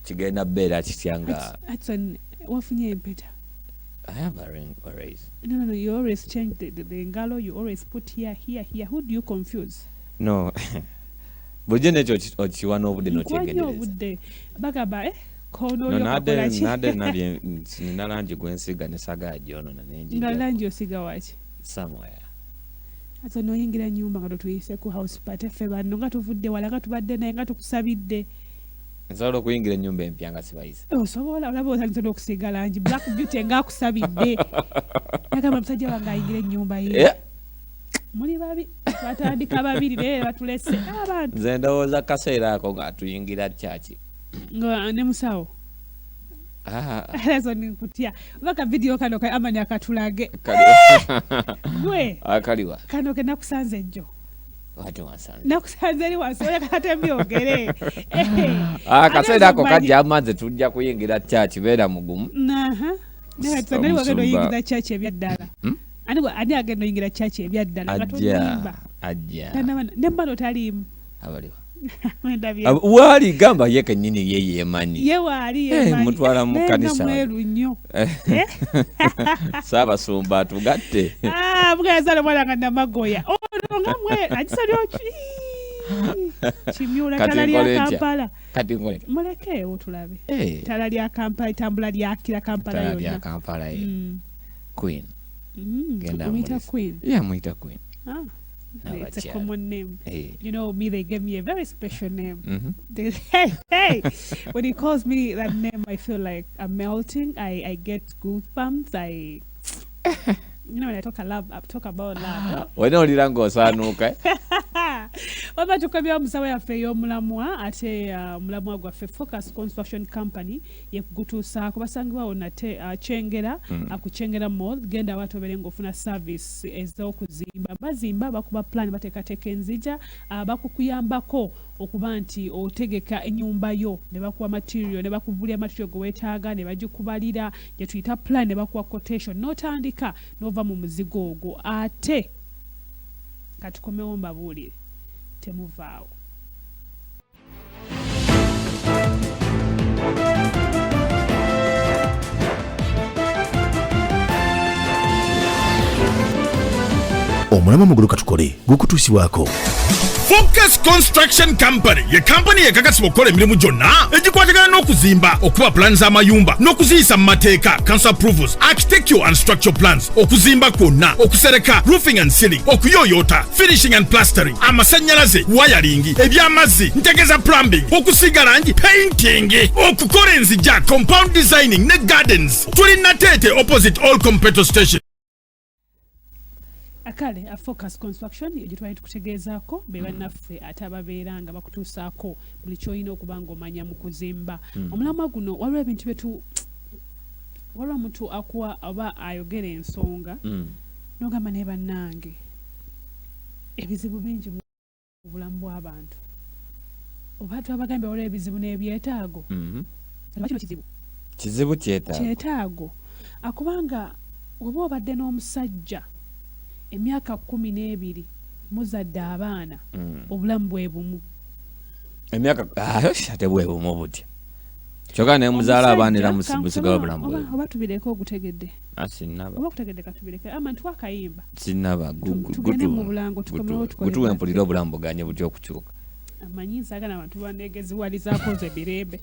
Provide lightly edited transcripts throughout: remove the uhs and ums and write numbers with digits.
kigenda beera kityanga. Atson, wafunye empeta. I have a ring always. No, you always change the ngalo, you always put here. Who do you confuse? No. Bujje nekyo okiwana obudde n'okyegendereza. Obudde. Bagamba, kono yo kakola ki? Nade nabye nina langi gwensiga ne saga jono na nenji. Nga langi osiga wachi? Somewhere. Aso noyingira nyumba nga tuyise ku house party ffe banno nga tuvudde wala nga tubadde naye nga tukusabidde. Nsobola okuyingira ennyumba empya nga sibayise. Osobola olaba otandise okusiga langi Black Beauty nga akusabidde. Nagamba musajja wange ayingira ennyumba ye. Muli babi batandika babiri naye batulese abantu. Nze ndowooza kaseera ako nga tuyingira kyaki. Nga ne musawo. Lezo nikutya. Baka video kano ka amani akatulage. Gwe. Akaliwa. Kano ke nakusanze jjo. Watu wasanze. Nakusanze li wasoya katembi ogere. Kaseera ako kajja amanze tujja kuyingira kyaki beera mugumu. Nali wagendo yingira kyaki ebyaddala. Ani agendo yingira kyaki ebyaddala nga ajja. Nembano talimu. Abaliwa. Wali gamba yeke nini yeye mani. Ye wali ye mani. Mutwala mu kanisa. Mweru nnyo. Saba sumba tugatte. Bwezala mwana nga namagoya. Nga mwe ajisalyo ki. Kimyula tala lya Kampala. Kati ngole. Muleke otulabe. Tala lya Kampala tambula lya kila Kampala yonna. Tala lya Kampala Queen. Muita Queen. Yeah, muita Queen. It's a common name. You know me, they gave me a very special name. Hey, when he calls me that name, I feel like I'm melting. I get goosebumps. You know when I talk about love. Wena oliranga osanuka. Waba tukabya musawe yaffe y'omulamwa ate mulamwa gwaffe Focus Construction Company yekugutuusa kubasangibwa onate Chengera akuchengera mall genda watobere ngofuna service ez'okuzimba bazimba bakuba plan bateekateeka enzija bakukuyambako okuba nti otegeka ennyumba yo ne bakuwa material ne bakuvulya material gwe weetaaga ne bagikubalira gye tuyita plan ne bakuwa quotation n'otandika n'ova mu muzigo ogwo ate katukomewo mbabuulire temuvaawo. Omulama mugulu katukole gukutuusibwako Focus Construction Company ye company ekakasibwa okukola emirimu gyonna egikwatagana n'okuzimba okuba plans z'amayumba n'okuziyisa mu mateeka council approvals architectural and structural plans okuzimba kwonna okusereka roofing and ceiling okuyooyoota finishing and plastering amasannyalaze wiring eby'amazzi ntegeza plumbing okusiga langi painting okukola enzija compound designing ne gardens tuli Nateete opposite all competitor station. Akale a Focus Construction yitwali tukutegezaako beba naffe atababeeranga bakutuusaako buli kyoyina okuba ng'omanya mu kuzimba. Omulamwa guno waliwo ebintu byetu waliwo omuntu akuwa oba ayogera ensonga n'ogamba naye bannange ebizibu bingi mu bulamu bw'abantu oba twabagambye waliwo ebizibu n'ebyetaago kino kizibu kyetaago akubanga oba obadde n'omusajja emyaka 12 muzadde abaana obulamu bwe bumu emyaka ate bwe bumu butya kyokka ne muzaala abaana era musigala obulamu bwe oba tubireko ogutegedde sinaba oba kutegedde katubireke amantu akayimba sinaba tugende mu bulango tukomewo tukole gutu empulira obulamu buganye butya okukyuka amanyi nsaagala abantu banegeziwalizaako ze birembe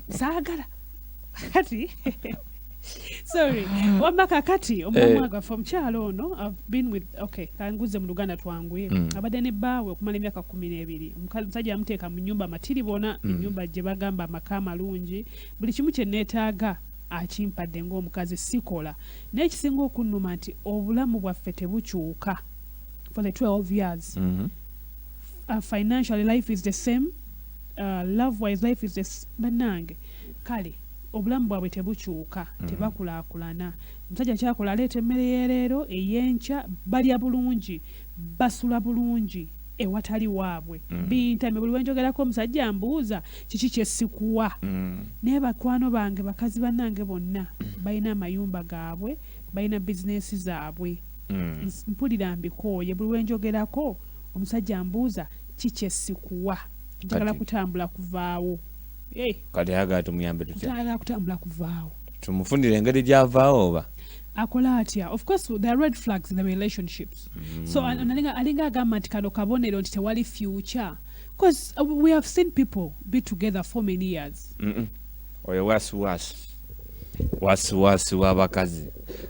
saagala kati sorry wambaka kati omwana gwa from kyalo ono I've been with kanguze mu Luganda twanguye abadde ne baawe okumala emyaka 12 omusajja yamuteeka mu nnyumba matiribona ennyumba gye bagamba amaka malungi buli kimu kye neetaaga akimpadde ng'omukazi sikola n'ekisinga okunnuma nti obulamu bwaffe tebukyuka for the 12 years financially life is the same love wise life is the bannange kale obulamu bwabwe tebukyuka tebakulaakulana omusajja kyakola aleeta emmere y'ereero ey'enkya balya bulungi basula bulungi ewatali waabwe bintamye buli wenjogerako omusajja ambuuza kiki kyesikuwa naye bakwano bange bakazi bannange bonna balina amayumba gaabwe balina bizinesi zaabwe mpulira mbikooye buli wenjogerako omusajja ambuuza kikyesikuwa njagala kutambula kuvaawo kati ayagala tumuyambe tutya Tayagala kutambula kuvaawo. Tumufundire engeri gy'avaawo oba akola atya. Of course there are red flags in the relationships. So alinga agamba nti kano kabonero nti tewali future. Because we have seen people be together for many years. Oyo wasi w'abakazi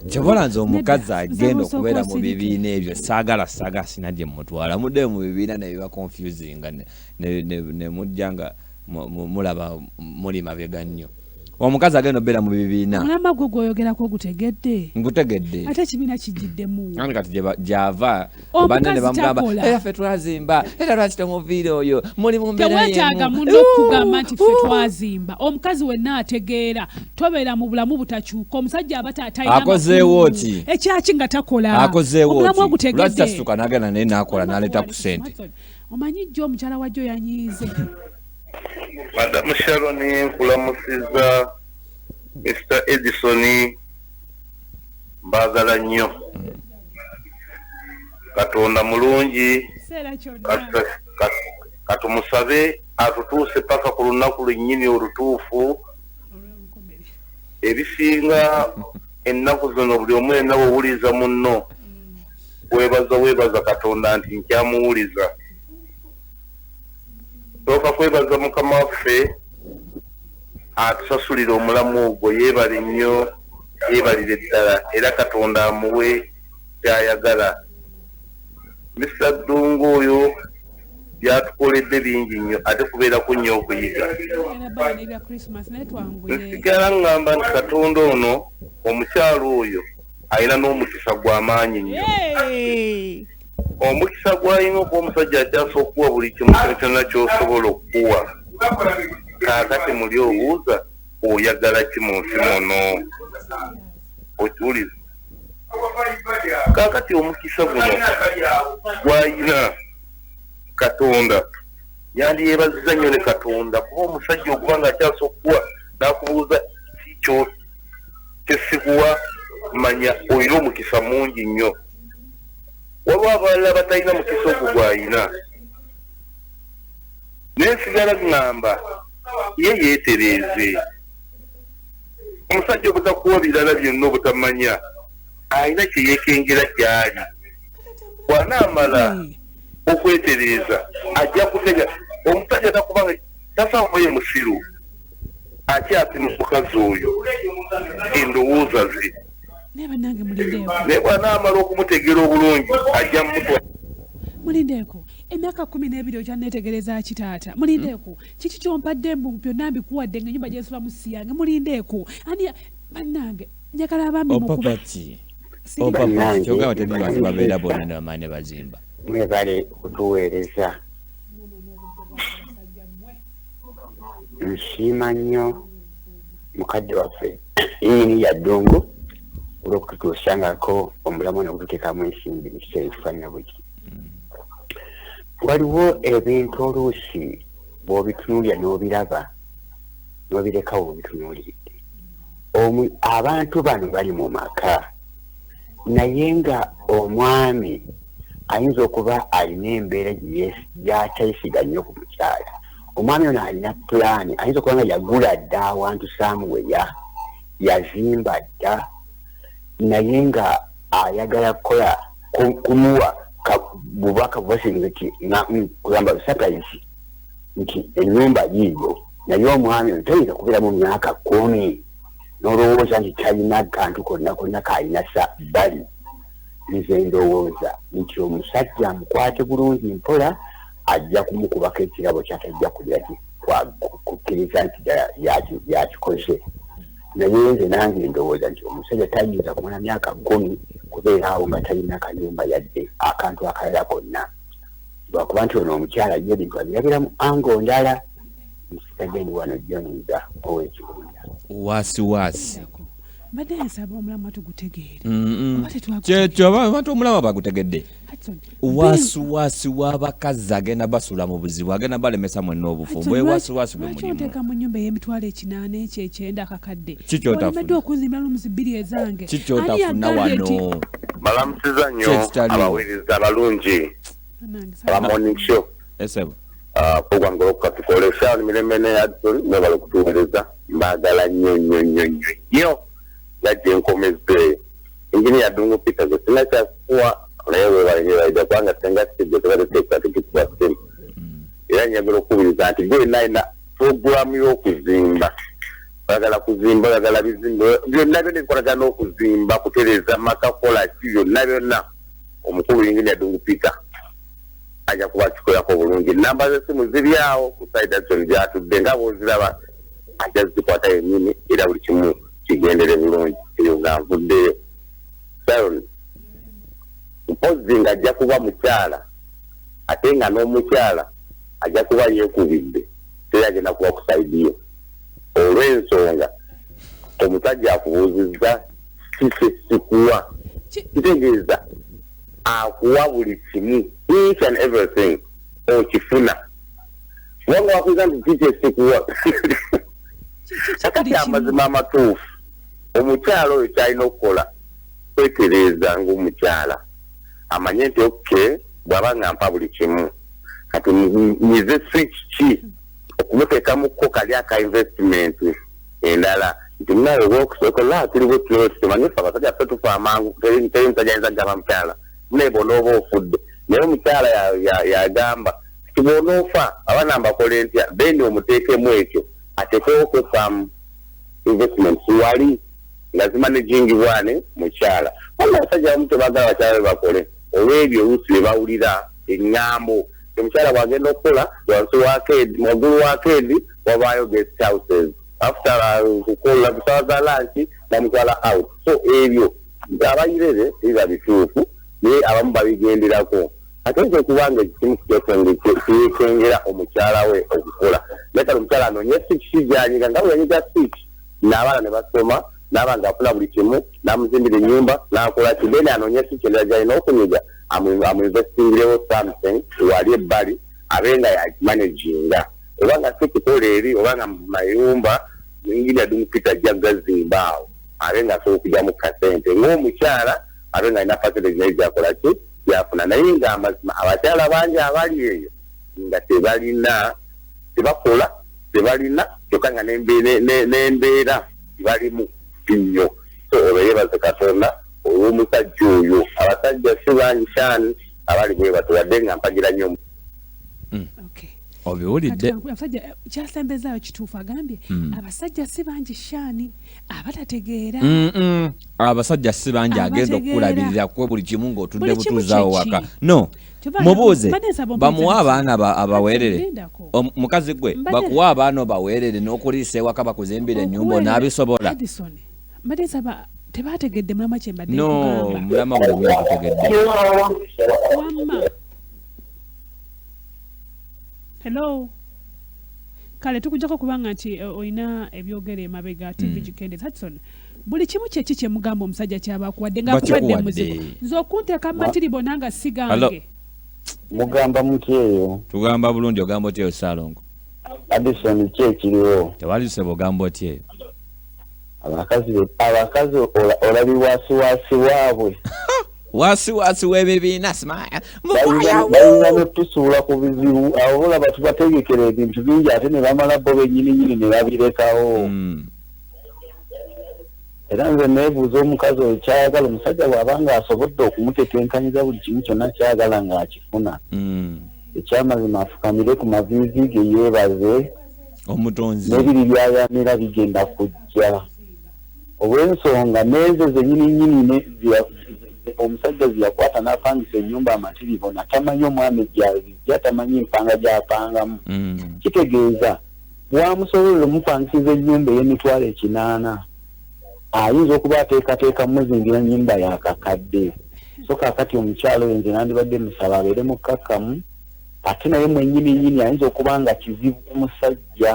kyobola nze omukazi agenda okubeera mu bibiina ebyo saagala sinadye mutwala mudde mu bibiina ne biba confusing ne mujja nga mulaba muli mabega nnyo omukazi agenda obeera mu bibiina mulamba gwe gwoyogerako ogutegedde ngutegedde ate ekibiina kijjiddemu ani kati gy'ava banene bamugamba era ffe twazimba era lwaki tomuviire oyo muli mu mbeera tewetaaga munno okugamba nti ffe twazimba omukazi wenna ategeera tobeera mu bulamu butakyuka omusajja aba akozeewo ki ekyaki nga takola akozeewo ogutegedde lwaki tasituka n'agenda naye n'akola n'aleeta ku ssente omanyi jjo omukyala wajjo yanyiize Madam Sharon nkulamusiza Mr. Edison mbagala nnyo Katonda mulungi katumusabe atutuuse paka ku lunaku lwennyini olutuufu ebisinga ennaku zino buli omu yenna bw'owuliza munno weebaza Katonda nti nkyamuwuliza Toka kwebaza mukama waffe atusasulira omulamu ogwo yeebale nnyo yeebalire ddala era Katonda amuwe kyayagala Mr. Ddungu oyo byatukoledde bingi nnyo ate kubeerako nnyo okuyiga nsigala ngamba nti Katonda ono omukyalo oyo alina n'omukisa gw'amaanyi nnyo omukisa gwalina okuba omusajja akyasa okuwa buli kimu kyonna ky'osobola okuwa kaakati muli obuuza oyagala ki mu nsi muno okiwuliza kaakati omukisa guno gwalina Katonda yandiyeebaziza nnyo ne Katonda kuba omusajja okuba nga akyasa okuwa n'akubuuza kikyo kyesikuwa manya olina omukisa mungi nnyo waliwo abalala batalina mukisa ogwo gw'alina nensigala ngamba ye yeetereeze omusajja obutakuwa birala byonna obutamanya alina kye yeekengera gy'ali bw'anaamala okwetereeza ajja kutega omusajja takubanga tasaamu ye musiru akyapima mukazi oyo endowooza ze naye bw'anaamala okumutegera obulungi ajja mutwa mulindeeko emyaka 12 ojja neetegereza kitaata mulindeeko kiki kyompadde mbu byonna mbikuwadde nga ennyumba gyensula mu siyange mulindeeko ani bannange njagala abaami kyogaba teri bantu babeera bonna ne bamaani ne bazimba mwebale kutuweereza nsiima nnyo mukadde waffe yini ya Ddungu olw'okututuusangako omulamu n'okututeekamu ensimbi mu kiseera ekifaanana bweki waliwo ebintu oluusi bw'obitunuulira n'obiraba n'obirekawo bw'obitunuuliridde abantu bano bali mu maka naye nga omwami ayinza okuba alina embeera gy'atayisiga nnyo ku mukyala omwami ono alina pulaani ayinza okuba nga yagula dda awantu saamuweya yazimba dda naye nga ayagala kukola kumuwa bubaka bubasinze ti kugamba surprise nti ennyumba yiyo naye omwami ono tayinza kubeera mu myaka 10 n'olowooza nti talina kantu konna kaalina bali nze ndowooza nti omusajja amukwate bulungi mpola ajja kumukubako ekirabo kyatajja kukkiriza nti yakikoze naye nze nange ndowooza nti omusajja tayinza kumala myaka 10 kubeera awo nga talina kanyumba yadde akantu akalala konna lwakuba nti ono omukyala ye ebintu abirabira mu ango ndala nsigadde ndi wano jjoniza ow'ekibunda wasiwasi mbadde nsaba omulamu tugutegeere kyekyo abantu omulamu bagutegedde wasiwasi w'abakazi agenda basula mu buzibu agenda balemesa mwenna obufumbo wasiwasi bwe mulimu oteeka mu nnyumba ey'emitwalo 8 ekyekyenda akakadde kikyotafuna okuzimbira lumuzi 2 ezange kikyotafuna wano malamusiza nnyo abaweereza abalungi aba morning show esebo program goloka tukolesha mirembe ne Adson ne balo kutuweleza mbagala nnyo yaje nkomeze ingini ya Dungu Peter zo sinacha kuwa lewe wale kwanga senga sije tebale tekta tukitwa sim era nyagalo kubiriza ati gwe naina program yo kuzimba bagala kuzimba bagala bizimba byonna byo nikoraga no kuzimba kutereza makakola kiyo nabyo omukulu ingini ya Dungu Peter aja kuba kikola ko bulungi namba ze simu zibyawo ku side Adson jatu denga boziraba aja zikwata yenini era buli kimu kigendere bulungi eyo ngavudde Sharon mpozinga ajja kuba mukyala ate nga n'omukyala ajja kuba yeekubidde teragenda kuba kusaidiyo olw'ensonga omusajja akubuuzizza kisikuwa kitegeeza akuwa buli kimu each and everything okifuna wanga wakuiza nti kikesikuwa akati amazima amatuufu omukyala oyo kyalina okukola kwetereza ng'omukyala amanye nti okay bw'aba nga mpa buli kimu kati nyize switch ki okumuteekamuko kali aka investment endala nti nawe obaokusokola tuliwo tumanyifa abasajja ffe tufa amangu teri musajja ayinza kugamba mukyala nebona oba ofudde naye omukyala yagamba ti bw'onoofa abaana mbakole ntya then omuteekemu ekyo ateekewo kwefamu investment wali lazima nejingibwane mukyala wala abasajja bamu tebagala bakyala bakole olw'ebyo oluusi bye bawulira engambo omukyala bwagenda okukola wansi wakedi mwagulu wakedi wabaayo guest houses after kukola bisawa za lunch namutwala out so ebyo abayirere biba bituufu naye abamu babigenderako ate nze kubanga ekimu kikwengera omukyala we okukola naye kale omukyala anoonye switch kijanyiga nga bwe yanyiga switch n'abaana ne basoma n'aba ng'afuna buli kimu n'amuzimbira ennyumba n'akola ki then anoonye switch endala gy'alina okunyiga amuinvestingirewo something wali ebbali abe nga yakimanaginga oba nga si kukola eri oba nga mayumba ingini ya Dungu Peter ajja gazimba awo abe nga asobola okugyamu kasente ng'omukyala abe nga alina facilities naye gyakola ki gyafuna naye ng'amazima abakyala bangi abali eyo nga tebakola tebalina kyokka nga n'embeera balimu nnyo so olwo yeebaze Katonda olw'omusajja oyo abasajja si bangi shani abali bwe batuwadde nga mpagira nnyo obiwulidde abasajja kyasembezaayo kituufu agambye abasajja si bangi shani abatategeera abasajja si bangi agenda okukulabirira kwe buli kimu ng'otudde butuuzaawo waka no mubuuze bamuwa abaana abaweerere mukazi gwe bakuwa abaana baweerere n'okuliisa ewaka bakuzimbira ennyumba n'abisobola mbadde nsaba tebategedde mulama kye mbadde no mulama bw'omu akutegedde wamma hello kale tukujjako kubanga nti olina ebyogere emabega TV Gikende Hudson buli kimu kyeki kye mugamba omusajja kyabakuwadde ng'akuwadde muzibu nze okunteeka matiri bonanga sigange mugamba muti eyo tugamba bulungi ogamba otyeyo Salongo Addison ki ekiriwo tewali tusebe ogamba otyeyo abakazi olabi wasiwasi waabwe wasiwasi w'ebibiina simaya balina netusuula ku bizibu abo olaba tubategekera ebintu bingi ate ne bamala bo bennyininyini ne babirekawo era nze neebuuza omukazi oyo kyayagala omusajja bw'abanga asobodde okumutetenkanyiza buli kimu kyonna kyayagala ng'akifuna ekyamazima afukamire ku maviivi ge yeebaze omutonzi n'ebiri byayamira bigenda kujja olw'ensonga n'ezo zennyininyini omusajja ziyakwata n'apangisa ennyumba amatirivo natamanyi omwami gyazijja tamanyi empanga gy'apangamu kitegeeza bwamusobolera omupangisiza ennyumba ey'emitwalo 8 ayinza okuba ateekateeka muzingira ennyumba yakakadde so kaakati omukyalo oyo nze nandibadde musaba abeere mukkakkamu ate naye mwennyininyini ayinza okuba nga kizibu ku musajja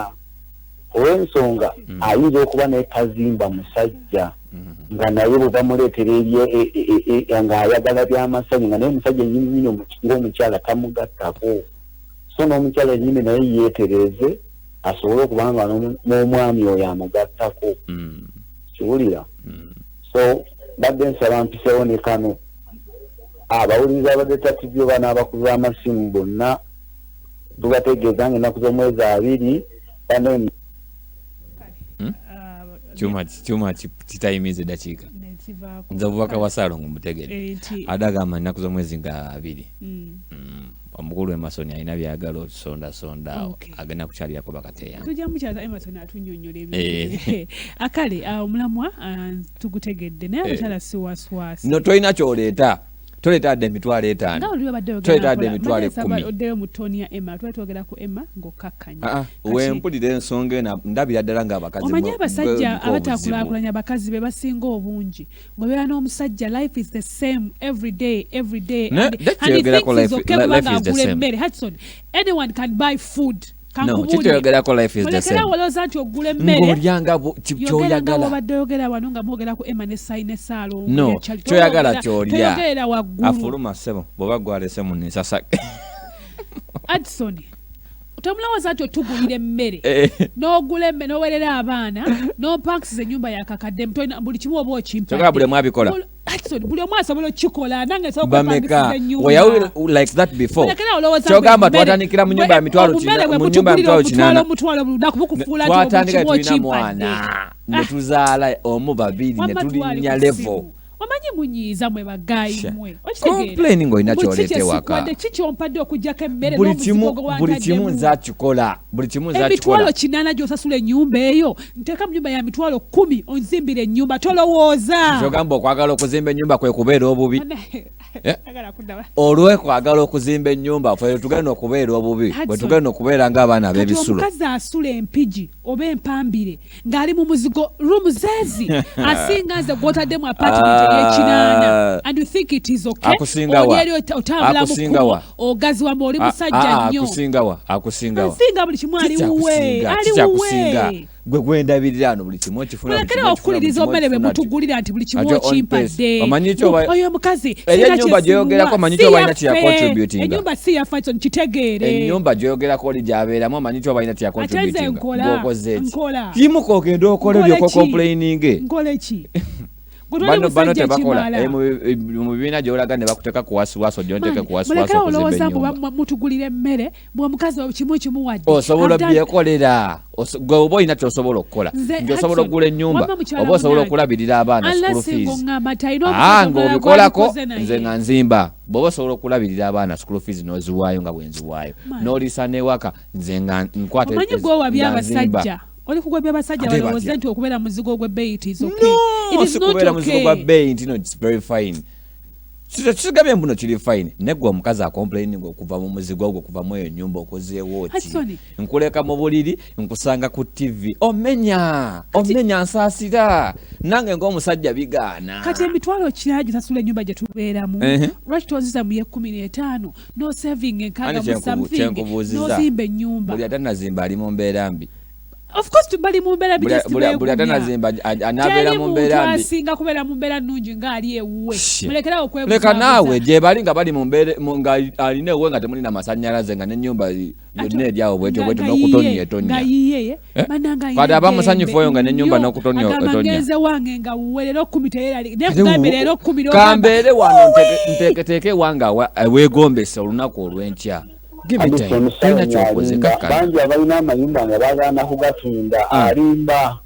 olw'ensonga ayinza okuba naye tazimba musajja nga naye bwe bamuleetera ng'ayagala by'amasanyu nga naye omusajja ennyininyini ng'omukyala tamugattako so n'omukyala ennyini naye yeetereze asobole okuba nga n'omwami oyo amugattako kiwulira so badde nsaba mpiseewo ne kano abawuliriza abadde tatibyo bana abakuza amasimu bonna tubategeeza ng'ennaku z'omwezi 2 bano Chuma kitayimize dakiika nze obubaka wa Salongo mutegere adagamba ennaku z'omwezi nga 2 omukulu Emerson alina byagala okusonda agenda kukyalirako bakateya tujja mukyaza Emerson atunyonnyola ebintu akale omulamwa tugutegedde naye abatala siwaswasi no toyina kyoleeta toleetadde emitwalo 5 toleetadde emitwalo 10 oddeyo mu ttoni ya Emma twetwogera ku Emma ng'okkakkanya wempulira ensonga eno ndabira ddala ng'abakazi omanyi abasajja abatakulakulanya abakazi be basinga obungi ng'obeera n'omusajja life is the same every day and he thinks it's okay kubanga agula emmere Hudson anyone can buy food no kiteyogerako life is the same olowooza nti ogula emmere ng'olyanga kyoyagala obadde oyogera wano nga mwogera ku Emma ne Saine Saalo no kyoyagala kyolya toyogerera waggulu afuluma ssebo bw'oba gwalese mu nsasa Hudson tomulowooza nti otugulira emmere n'ogula emmere n'owerera abaana n'opankisiza ennyumba yakakadde buli kimu oba okimpa buli mwabikola buli omu asobola okukikola nange sobampangisiza ennyumba kyogamba twatandikira mu nyumba ya mitwalo omutwalo buli lunaku bukufuula twatandika tulina mwana ne tuzaala omu babiri ne tulinnya level omanyi munyiiza mwe bagayi mwe complaining ng'olina kyoleeta ewaka wadde kikyompadde okugyako emmere buli kimu nzakikola emitwalo 8 gy'osasula ennyumba eyo nteeka mu nyumba ya mitwalo 10 onzimbira ennyumba tolowooza kyogamba okwagala okuzimba ennyumba kwe kubeera obubi olwekwagala okuzimba ennyumba ffe tugenda okubeera obubi bwe tugenda okubeera ng'abaana ab'ebisulo omukazi asula empigi oba empambire ng'ali mu muzigo rumuzeezi asinga nze gw'otaddemu apartment ey'ekinaana and you think it is okay oli otambula mu ogaziwamu oli musajja nnyo akusingawa buli kimu ali wuwe gwe gwendabirira ano buli kimu okifunakera okuliriza omere bwe mutugulira nti buli kimu okimpadde oyo omukazi ennyumba gyoyogerako manyi kyoba alina tiyacontributinga ennyumba si yafa ekyo nkitegeere ennyumba gyoyogerako oli gyabeeramu amanyi kyoba alina tiyacontributinga gwokoze eki kimuka ogenda okola ebyoko complaininge nkola ki bano tebakola mu bibiina gyolaga ne bakuteka kuwasiwaso gyonteeke kuwasiwaso okuzimba ennyumba mutugulira emmere bw'omukazi kimu wadde osobola obyekolera gwe oba olina kyosobola okukola nti osobola okugula ennyumba oba osobola okulabirira abaana school fees ng'obikolako nze nga nzimba bw'oba osobola okulabirira abaana school fees n'oziwaayo nga bwe nziwaayo n'olisa n'ewaka nze nga nkwata omanyi gw'owabya abasajja oli kugwa by'abasajja balowooza nti okubeera muzigo gw'ebbeeyi is okay. It is not okay. Muzigo gwa bbeeyi nti it's very fine. Kisigabye mbuno kiri fine. Negwa omukazi acomplaining okuva mu muzigo ogwo kuva mu eyo nnyumba okozeewo ki. Nkuleka mu buliri nkusanga ku TV. Omenya nsaasira. Nange ng'omusajja bigaana. Kati emitwalo kiragi sasula ennyumba gye tubeeramu. Lwaki tonziza mu 15 no saving enkaaga mu something n'ozimba ennyumba. Buli atanazimba ali mu mbeera mbi. Of course bali mu mbeera buli atanazimba anabeera mu mbeera mbi asinga kubeera mu mbeera nnungi ng'ali ewuwe mulekera okwebuuza leka naawe gye bali nga bali mu mbeera nga alina ewuwe nga temulina masannyalaze nga n'ennyumba yonna eryawo bwetyo n'okutonya etonya kati aba musanyufu oyo nga n'ennyumba n'okutonya etonya agenze wange nga wuwe leero 10 teyerali nekugambe leero 10 kambeere wano nteeketeeke ewange weegombese olunaku olw'enkya bangi abalina amayumba nga bagaana kugatunda alimba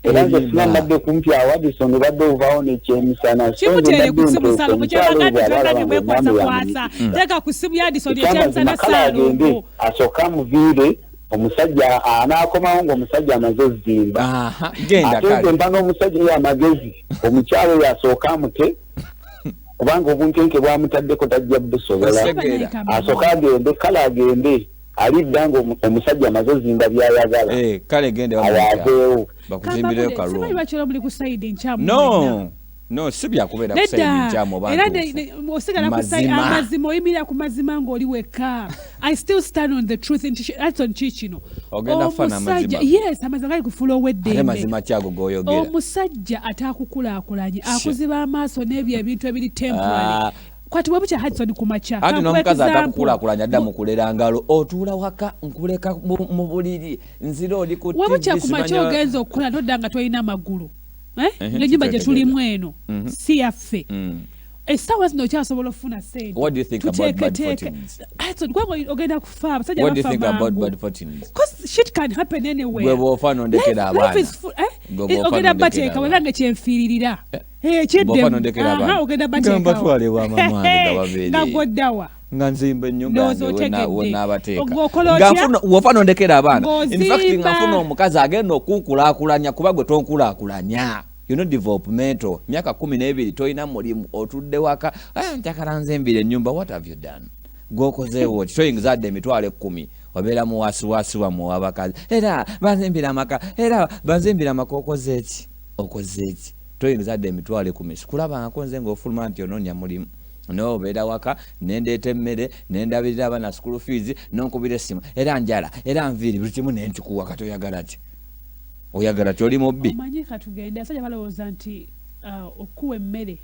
era nze sina mbadde kumpi awo Addison badde ovaawo nekyemisana kimutere ku simu Salongo kyabagandi mwekwasakwasa teeka ku simu ya Addison ekyemisana Salongo asooka muviire omusajja anaakomawo ng'omusajja amaze ozimba ate mpa n'omusajja ye amagezi omukyalo oyo asooka amute kubanga obunkenke bwamutaddeko tajja busobola asooka agende kale agende alidda ng'omusajja amaze ozimba byayagala kale gende awaveewo bakuzimbireyo kalungi bakyola muli ku sayidi nkyamu no si byakubeera ku sayidi nkyamu osigala ku sayidi amazima oyimirira ku mazima ng'oli wekka I still stand on the truth that's on kikino ogenda fana amazima yes amazima gali kufuula ow'eddembe mazima kyago g'oyogera omusajja ataakukulaakulanye akuziba amaaso n'ebyo ebintu ebiri temporary kwati wabukya Hudson kumacha ati n'omukazi atakukulaakulanya adda mu kulera ngalo otuula waka nkuleka mu buliri nzira oli ku TV wabukya kumacha ogenza okukola nodda nga tolina amagulu ng'ennyumba gye tulimu eno si yaffe essaawa zino okyasobola okufuna sente. What do you think about bad fortunes? Ogenda kufa abasajja What do you think bafa about mangu. bad fortunes? Because shit can happen anywhere. Gwe bw'ofa n'ondekera abaana. Life is full. Gwe bw'ofa Ogenda n'ondekera bateeka abaana. wabanga kyenfiiririra. Bw'ofa n'ondekera abaana. Ogenda Gamba bateeka. twale wa mamange gababeere. Nga gwoddawa. Nga nzimba ennyumba yange wonna abateeka. Bw'ofa n'ondekera abaana. In fact nga nfuna omukazi agenda okunkulaakulanya kuba gwe tonkulaakulanya. You know developmental. Myaka 12 toyina mulimu otudde waka. Njakala nzimbira ennyumba. What have you done? Gwokozeewo ki toyingizadde emitwalo 10 obeera mu wasiwasi wammwe w'abakazi era banzimbira amaka era banzimbira amaka okoze eki toyingizadde emitwalo 10 sikulabangako nze ng'ofuluma nti onoonya mulimu n'obeera waka nendeeta emmere nendabirira abaana school fees nonkubira essimu era njala era nviiri buli kimu nenkikuwa kati oyagala ki oyagala ki oli mubbi omanyi katugende asajja balowooza nti okuwa emmere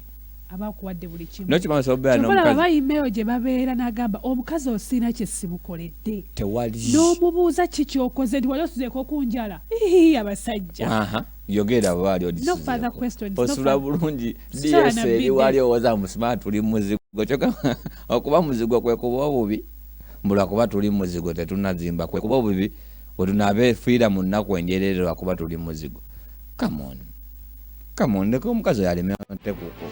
abakuwadde buli kimu nokimanyiso obeera n'omukazi bayimeo gye babeera n'agamba omukazi osiina kye simukoledde tewali n'omubuuza ki kyokoze nti wali osuzeeko okunjala abasajja yogera bwali osula bulungi dsl wali owoza musima tuli muzigo kyoka okuba muzigo kwekuba obubi mbula kuba tuli muzigo tetunazimba kwekuba obubi wetunaabeefiira mu nnaku enjerererwa kuba tuli muzigo come on ndeka omukazi yalemya ntekuko